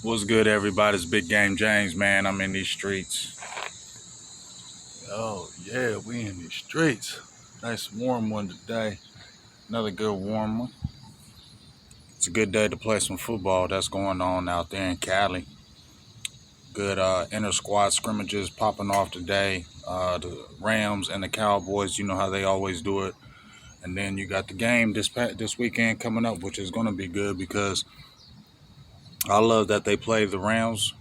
What's good, everybody? It's Big Game James, man. I'm in these streets. Oh, yeah, we in these streets. Nice warm one today. Another good warm one. It's a good day to play some football. That's going on out there in Cali. Good inter squad scrimmages popping off today. The Rams and the Cowboys, you know how they always do it. And then you got the game this weekend coming up, which is going to be good because I love that they play the Rams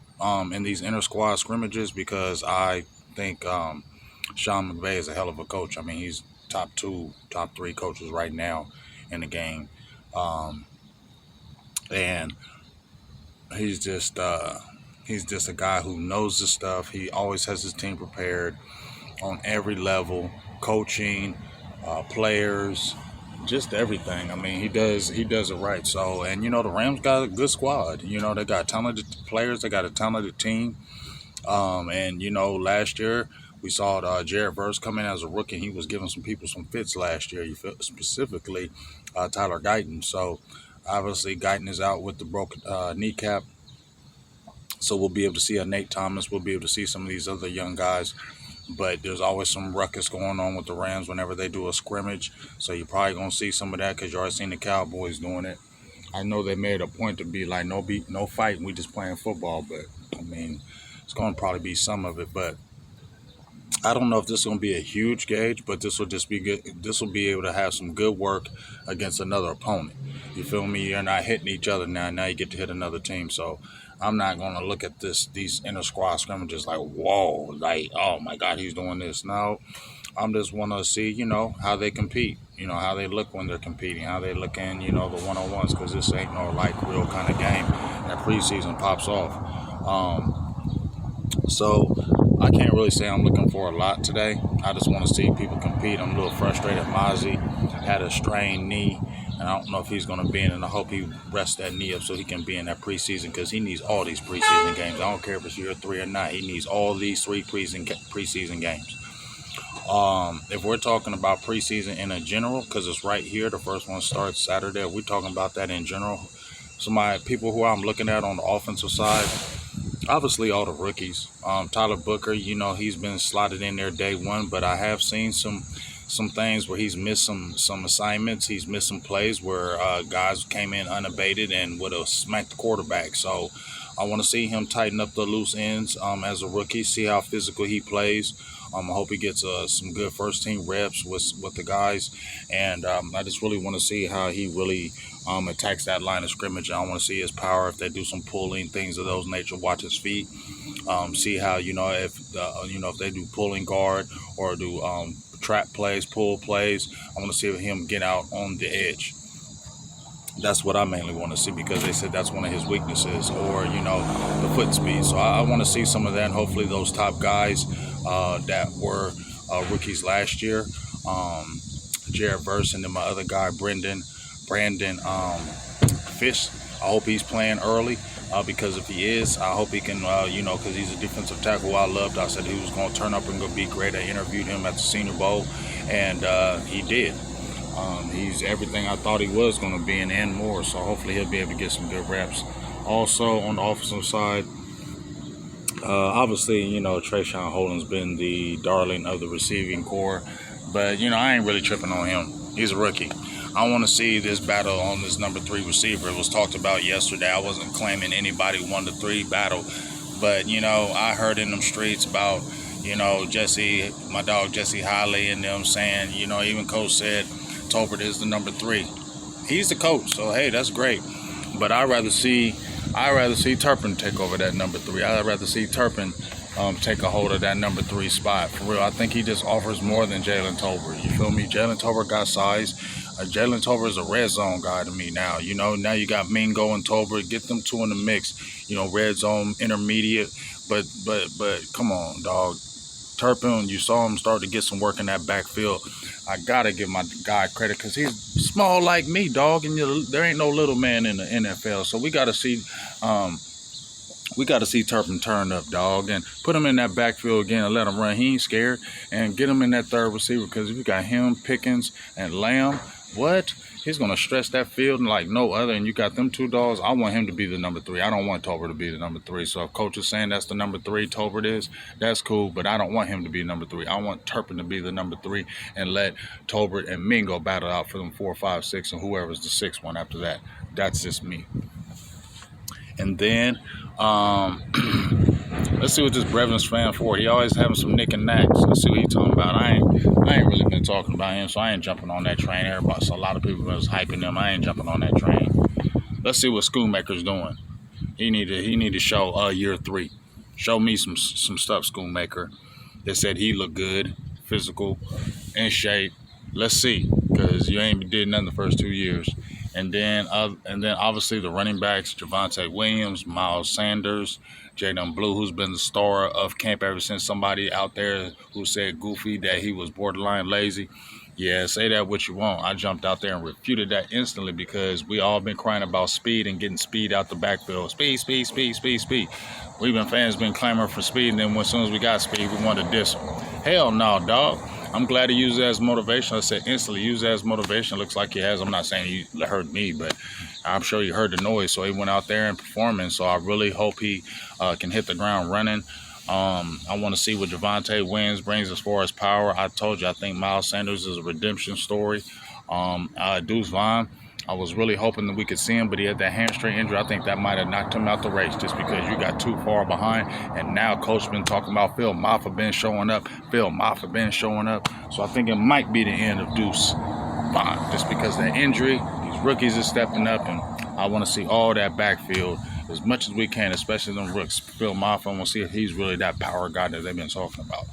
in these inter squad scrimmages because I think Sean McVay is a hell of a coach. I mean, he's top two, top three coaches right now in the game, um, and he's just he's just a guy who knows the stuff. He always has his team prepared on every level, coaching, players, just everything. I mean, he does it right. So, and the Rams got a good squad. They got talented players. They got a talented team. And last year we saw Jared Verse come in as a rookie. He was giving some people some fits last year. Specifically Tyler Guyton. So obviously Guyton is out with the broken kneecap. So we'll be able to see a Nate Thomas. We'll be able to see some of these other young guys. But there's always some ruckus going on with the Rams whenever they do a scrimmage. So you're probably going to see some of that because you already seen the Cowboys doing it. I know they made a point to be like, no fight, we just playing football. But, I mean, it's going to probably be some of it. But I don't know if this is going to be a huge gauge, but this will just be good. This will be able to have some good work against another opponent. You feel me? You're not hitting each other now. Now you get to hit another team. So I'm not going to look at these inter squad scrimmages like, whoa, like, oh my God, he's doing this. No, I'm just want to see, how they compete. How they look when they're competing, how they look in, the one-on-ones, because this ain't no like real kind of game that preseason pops off. So I can't really say I'm looking for a lot today. I just want to see people compete. I'm a little frustrated. Mozzie had a strained knee, and I don't know if he's going to be in, and I hope he rests that knee up so he can be in that preseason because he needs all these preseason games. I don't care if it's year 3 or not. He needs all these 3 preseason games. If we're talking about preseason in a general, because it's right here, the first one starts Saturday. If we're talking about that in general, people who I'm looking at on the offensive side, obviously all the rookies. Tyler Booker, he's been slotted in there day one, but I have seen some things where he's missed some assignments. He's missed some plays where guys came in unabated and would have smacked the quarterback. So I want to see him tighten up the loose ends as a rookie, see how physical he plays. I hope he gets some good first team reps with the guys, and I just really want to see how he really attacks that line of scrimmage. I want to see his power if they do some pulling, things of those nature. Watch his feet, see how if they do pulling guard or do trap plays, pull plays. I want to see him get out on the edge. That's what I mainly want to see because they said that's one of his weaknesses, or the foot speed. So I want to see some of that, and hopefully those top guys that were rookies last year, Jared Verse, and then my other guy Brandon Fish. I hope he's playing early because if he is, I hope he can, because he's a defensive tackle I said he was going to turn up and go be great. I interviewed him at the Senior Bowl, and he did. He's everything I thought he was going to be and more, so hopefully he'll be able to get some good reps. Also, on the offensive side, obviously, Trayshawn Holden's been the darling of the receiving corps, but, I ain't really tripping on him. He's a rookie. I want to see this battle on this number 3 receiver. It was talked about yesterday. I wasn't claiming anybody 1-3 battle, but, I heard in them streets about, Jesse, my dog Jesse Holly, and them saying, even Coach said Tolbert is the number 3. He's the coach, so hey, that's great. But I'd rather see Turpin take over that number 3. I'd rather see Turpin take a hold of that number 3 spot. For real, I think he just offers more than Jalen Tolbert. You feel me? Jalen Tolbert got size. Jalen Tolbert is a red zone guy to me now. Now you got Mingo and Tolbert. Get them 2 in the mix. Red zone, intermediate. But come on, dog. Turpin, you saw him start to get some work in that backfield. I gotta give my guy credit because he's small like me, dog, and there ain't no little man in the NFL. So we gotta see Turpin turn up, dog, and put him in that backfield again and let him run. He ain't scared, and get him in that third receiver because if you got him, Pickens, and Lamb, what? He's going to stretch that field like no other, and you got them two dogs. I want him to be the number 3. I don't want Tolbert to be the number 3. So if coach is saying that's the number 3, Tolbert is, that's cool, but I don't want him to be number 3. I want Turpin to be the number 3 and let Tolbert and Mingo battle out for them 4, 5, 6, and whoever's the 6th one after that. That's just me. And then let's see what this Brevins fan for. He always having some nick and knacks. Let's see what he's talking about. I ain't really been talking about him, so I ain't jumping on that train. Everybody, so a lot of people was hyping him. I ain't jumping on that train. Let's see what Schoonmaker's doing. He need to show year 3. Show me some stuff, Schoonmaker. They said he looked good, physical, in shape. Let's see, because you ain't did nothing the first 2 years. And then obviously the running backs, Javonte Williams, Miles Sanders, Jaden Blue, who's been the star of camp ever since somebody out there who said goofy that he was borderline lazy. Yeah, say that what you want. I jumped out there and refuted that instantly because we all been crying about speed and getting speed out the backfield. Speed, speed, speed, speed, speed. Fans been clamoring for speed, and then as soon as we got speed, we wanted to diss him. Hell no, dog. I'm glad he used it as motivation. I said instantly use it as motivation. Looks like he has. I'm not saying he heard me, but I'm sure he heard the noise. So he went out there and performing. So I really hope he can hit the ground running. I want to see what Javonte Williams brings as far as power. I told you, I think Miles Sanders is a redemption story. Deuce Vaughn, I was really hoping that we could see him, but he had that hamstring injury. I think that might have knocked him out the race just because you got too far behind. And now coach been talking about Phil Maffa been showing up. So I think it might be the end of Deuce Vaughn just because of that injury. These rookies are stepping up, and I want to see all that backfield as much as we can, especially them rooks. Phil Maffa, I want to see if he's really that power guy that they've been talking about.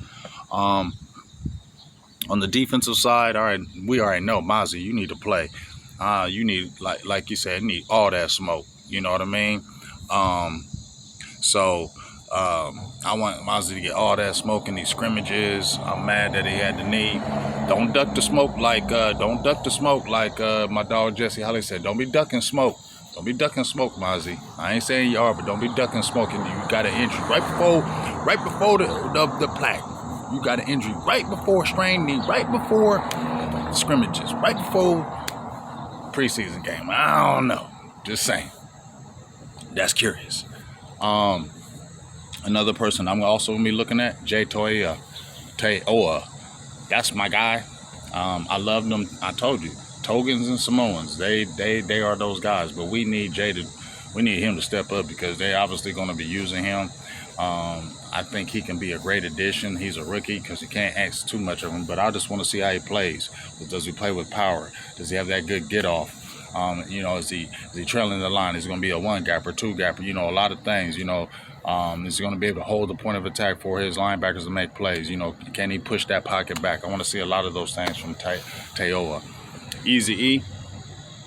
On the defensive side, all right, we already know, Mozzie, you need to play. You need, like you said, you need all that smoke. You know what I mean? I want Mozzie to get all that smoke in these scrimmages. I'm mad that he had the knee. Don't duck the smoke like my dog Jesse Holly said. Don't be ducking smoke. Don't be ducking smoke, Mozzie. I ain't saying you are, but don't be ducking smoke. And you got an injury right before the plaque. You got an injury right before strained knee, right before scrimmages, right before preseason game. I don't know. Just saying. That's curious. Another person I'm also going to be looking at, Jay Toia. That's my guy. I love them. I told you. Togans and Samoans, they are those guys. But we need him to step up because they're obviously going to be using him. I think he can be a great addition. He's a rookie because you can't ask too much of him. But I just want to see how he plays. Does he play with power? Does he have that good get off? Is he trailing the line? Is he going to be a 1-gapper, 2-gapper? A lot of things. Is he going to be able to hold the point of attack for his linebackers to make plays? Can he push that pocket back? I want to see a lot of those things from Teoa. Easy E,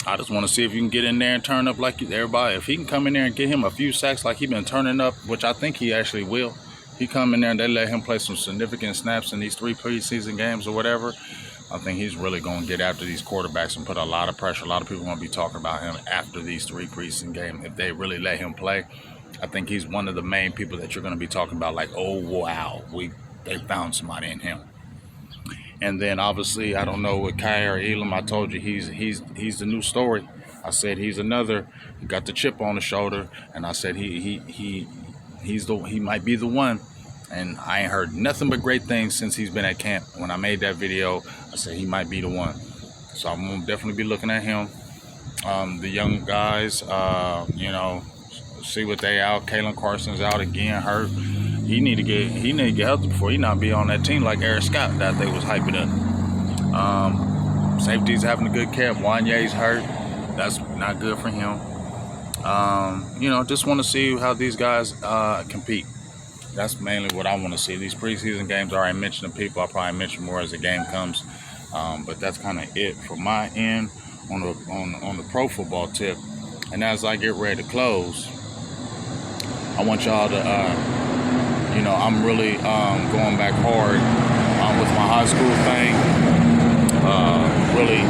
I just want to see if you can get in there and turn up like everybody. If he can come in there and get him a few sacks like he's been turning up, which I think he actually will. He come in there and they let him play some significant snaps in these 3 preseason games or whatever. I think he's really going to get after these quarterbacks and put a lot of pressure. A lot of people are going to be talking about him after these 3 preseason games. If they really let him play, I think he's one of the main people that you're going to be talking about like, oh, wow, they found somebody in him. And then obviously, I don't know with Kyer Elam. I told you he's the new story. I said he got the chip on the shoulder, and I said he might be the one. And I ain't heard nothing but great things since he's been at camp. When I made that video, I said he might be the one. So I'm gonna definitely be looking at him. The young guys, see what they out. Kalen Carson's out again, hurt. He need to get healthy before he not be on that team like Eric Scott that they was hyping up. Safety's having a good camp. Wanye's hurt. That's not good for him. Just want to see how these guys compete. That's mainly what I want to see. These preseason games, I already mentioned the people. I'll probably mention more as the game comes. But that's kind of it from my end on the pro football tip. And as I get ready to close, I want y'all to, I'm really going back hard with my high school thing. Really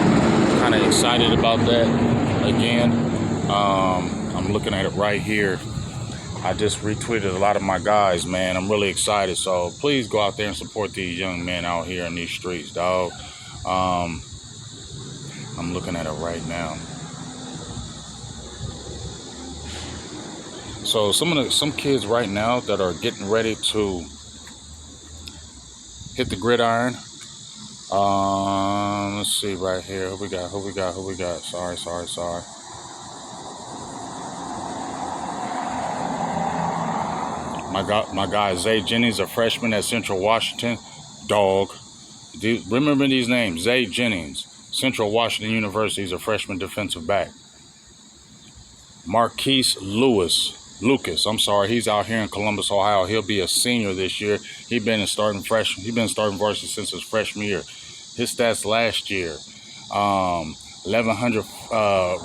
kind of excited about that again. I'm looking at it right here. I just retweeted a lot of my guys, man. I'm really excited. So please go out there and support these young men out here in these streets, dog. I'm I'm looking at it right now. So some kids right now that are getting ready to hit the gridiron. Let's see right here. Who we got? Sorry. My guy Zay Jennings, a freshman at Central Washington. Dog. Remember these names. Zay Jennings, Central Washington University, is a freshman defensive back. Marquise Lucas, he's out here in Columbus, Ohio. He'll be a senior this year. He's been starting varsity since his freshman year. His stats last year, 1,100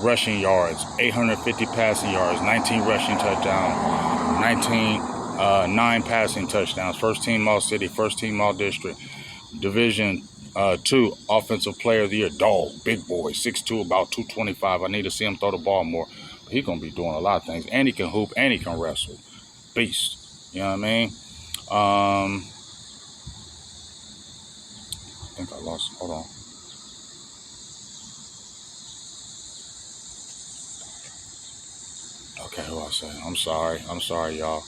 rushing yards, 850 passing yards, 19 rushing touchdowns, 9 passing touchdowns. First team All City, first team All District. Division 2 Offensive Player of the Year. Dog, big boy, 6'2", about 225. I need to see him throw the ball more. He's going to be doing a lot of things. And he can hoop and he can wrestle. Beast. You know what I mean? I think I lost. Hold on. Okay, who I say? I'm sorry, y'all.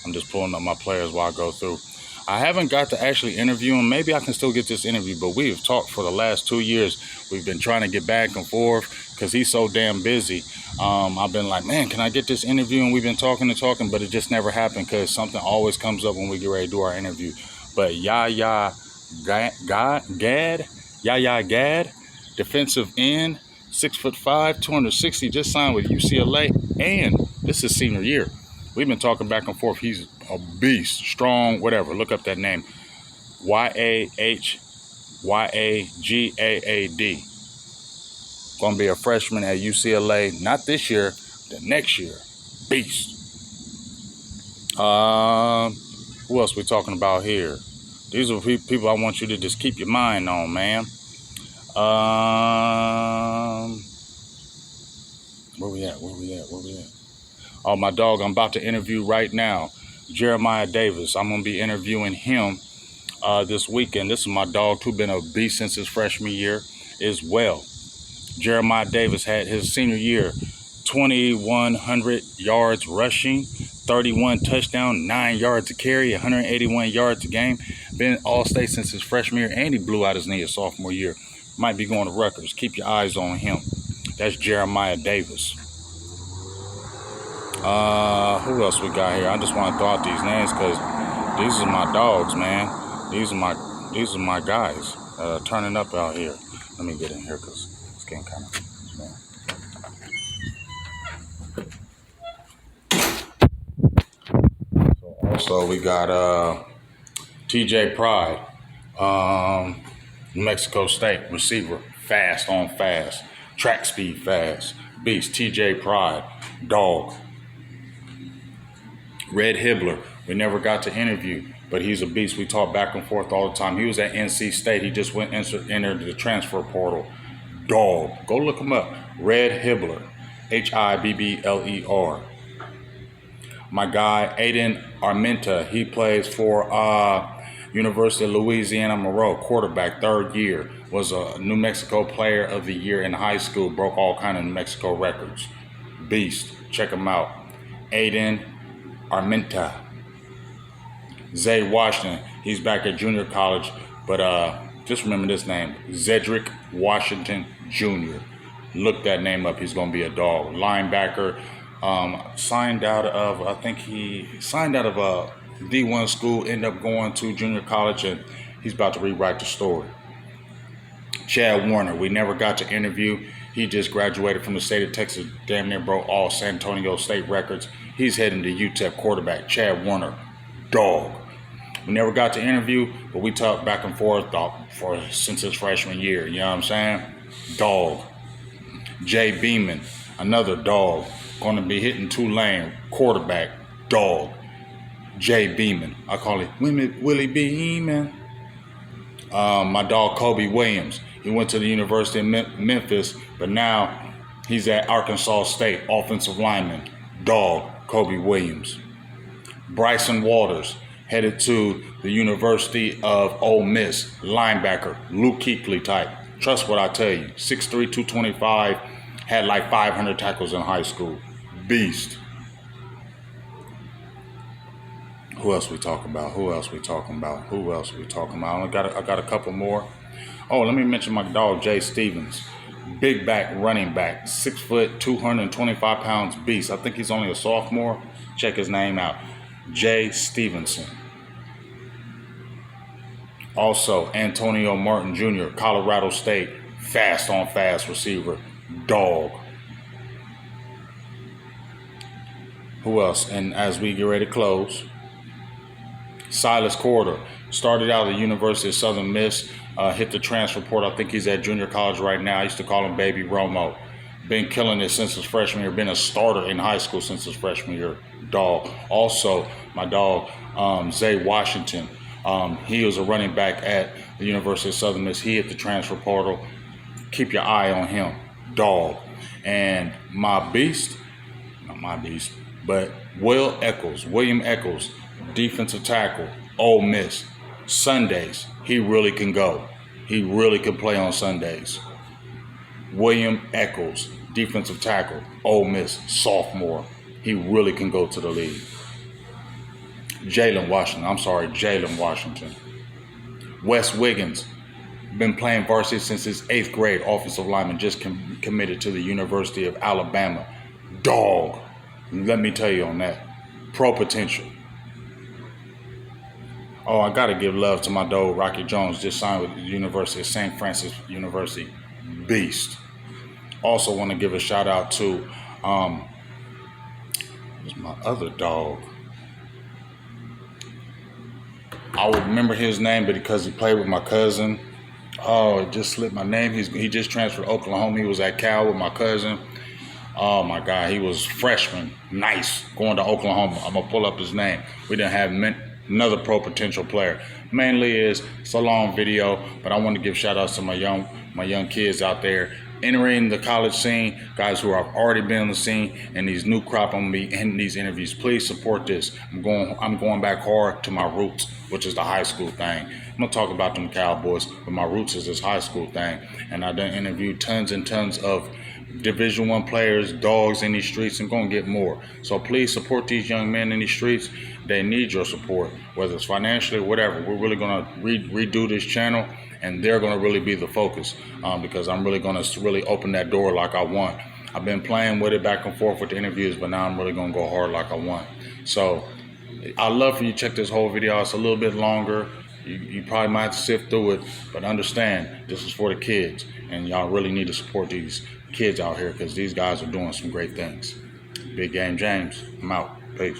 I'm just pulling up my players while I go through. I haven't got to actually interview him. Maybe I can still get this interview, but we have talked for the last 2 years. We've been trying to get back and forth because he's so damn busy. I've been like, man, can I get this interview? And we've been talking, but it just never happened because something always comes up when we get ready to do our interview. But Yahya Gad, defensive end, 6'5", 260, just signed with UCLA, and this is senior year. We've been talking back and forth. He's a beast, strong, whatever. Look up that name. YahyaGaad. Going to be a freshman at UCLA. Not this year, the next year. Beast. Who else we talking about here? These are people I want you to just keep your mind on, man. Where we at? Oh, my dog, I'm about to interview right now, Jeremiah Davis. I'm going to be interviewing him this weekend. This is my dog who's been a beast since his freshman year as well. Jeremiah Davis had his senior year, 2,100 yards rushing, 31 touchdowns, 9 yards to carry, 181 yards a game. Been All-State since his freshman year, and he blew out his knee his sophomore year. Might be going to Rutgers. Keep your eyes on him. That's Jeremiah Davis. Who else we got here? I just want to throw out these names because these are my dogs, man. These are my guys turning up out here. Let me get in here because it's getting kind of. So also we got TJ Pride, New Mexico State receiver, fast, track speed fast, beast. TJ Pride, dog. Red Hibbler, we never got to interview, but he's a beast. We talk back and forth all the time. He was at NC State. He just entered the transfer portal. Dog. Go look him up. Red Hibbler. Hibbler. My guy, Aiden Armenta, he plays for University of Louisiana Monroe, quarterback, 3rd year. Was a New Mexico Player of the Year in high school. Broke all kind of New Mexico records. Beast. Check him out. Aiden Armenta. Zay Washington, he's back at junior college, but just remember this name, Zedrick Washington Jr. Look that name up. He's going to be a dog. Linebacker, signed out of a D1 school, ended up going to junior college, and he's about to rewrite the story. Chad Warner, we never got to interview. He just graduated from the state of Texas, damn near broke all San Antonio State records. He's heading to UTEP, quarterback, Chad Warner, dog. We never got to interview, but we talked back and forth since his freshman year. You know what I'm saying? Dog. Jay Beeman, another dog, going to be hitting Tulane, quarterback, dog. Jay Beeman. I call it Willie Beeman. My dog Kobe Williams. He went to the University of Memphis, but now he's at Arkansas State, offensive lineman, dog, Kobe Williams. Bryson Waters, headed to the University of Ole Miss, linebacker, Luke Kuechly type, Trust what I tell you. 6'3", 225, had like 500 tackles in high school. Beast. Who else we talking about? Who else we talking about? Who else we talking about? I got a couple more. Oh, let me mention my dog, Jay Stevens. Big back, running back, 6 foot, 225 pounds beast. I think he's only a sophomore. Check his name out. Jay Stevenson. Also, Antonio Martin Jr., Colorado State, fast on fast receiver, dog. Who else? And as we get ready to close, Silas Corder started out at the University of Southern Miss, hit the transfer portal. I think he's at junior college right now. I used to call him Baby Romo. Been killing it since his freshman year. Been a starter in high school since his freshman year. Dog. Also, my dog, Zay Washington. He was a running back at the University of Southern Miss. He hit the transfer portal. Keep your eye on him. Dog. And my beast, not my beast, but William Eccles, defensive tackle, Ole Miss. Sundays, he really can go. He really can play on Sundays. William Eccles, defensive tackle, Ole Miss, sophomore. He really can go to the league. Jalen Washington. Wes Wiggins, been playing varsity since his 8th grade, offensive lineman, just committed to the University of Alabama. Dog. Let me tell you on that. Pro potential. Oh, I got to give love to my dog, Rocky Jones, just signed with the University of St. Francis University. Beast. Also want to give a shout out to who's my other dog. I would remember his name, but because he played with my cousin, oh, it just slipped my name. He just transferred to Oklahoma. He was at Cal with my cousin. Oh my God, he was freshman, nice, going to Oklahoma. I'm gonna pull up his name. We didn't have another pro potential player. Mainly it's a long video, but I want to give shout outs to my young kids out there entering the college scene, guys who have already been on the scene, and these new crop on me in these interviews. Please support this. I'm going back hard to my roots, which is the high school thing. I'm gonna talk about them Cowboys, but my roots is this high school thing. And I done interviewed tons and tons of Division I players, dogs in these streets, and gonna get more. So please support these young men in these streets. They need your support, whether it's financially or whatever. We're really gonna redo this channel, and they're gonna really be the focus, because I'm really gonna open that door like I want. I've been playing with it back and forth with the interviews, but now I'm really gonna go hard like I want. So I'd love for you to check this whole video out. It's a little bit longer. You probably might have to sift through it, but understand this is for the kids, and y'all really need to support these kids out here, because these guys are doing some great things. Big Game James, I'm out. Peace.